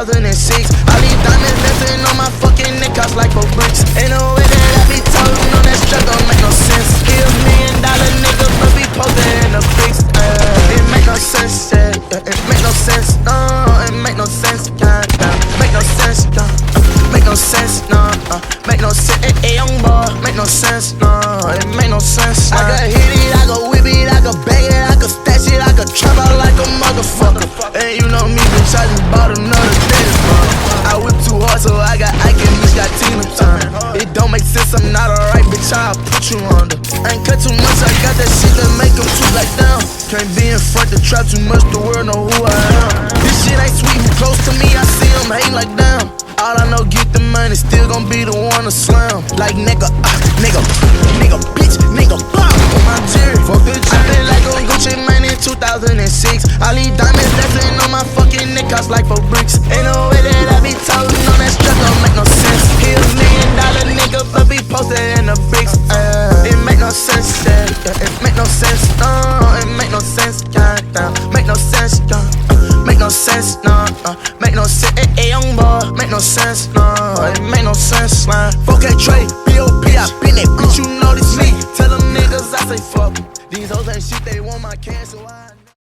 2006. All these diamonds dancing on my fucking neck, cost like 4 bricks. Ain't no way that I be toting on that strap, don't make no sense. He $1 million nigga, but be posted in the pics. It make no sense, yeah. It make no sense, no. It make no sense, yeah. Make no sense, no. Make no sense, no. Make no sense, young boy. Make no sense, no. It make no sense. I could hit it, I could whip it, I could bag it, I could stash it, I could trap out like a motherfucker. And you know me, bitch, I just bought another dance, I whip too hard, so I got Ike and bitch got Tina. It don't make sense, I'm not alright, bitch, I'll put you under. I ain't cut too much, I got that shit that make them shoot like down. Can't be in front to trap too much, the world know who I am. This shit ain't sweet, who close to me, I see them hate like damn. All I know, get the money, still gon' be the one to slam. Like nigga, nigga, bitch, nigga, blah. My jury, fuck the jury. I been like a Gucci man in 2006. All these diamonds dancing on my fucking neck, cost like 4 bricks. Ain't no way that I be toting on that strap, don't make no sense. He $1 million nigga, but be posted in the bricks. It make no sense, yeah. It make no sense, no. It make no sense, yeah. Make no sense, yeah. Make no sense, no. Make no sense, young boy. Make no sense, no. It make no sense, man. 4K Trey, B.O.P. I been that bitch, you know this me. Tell them niggas I say fuck 'em. These hoes ain't shit, they want my cash, so I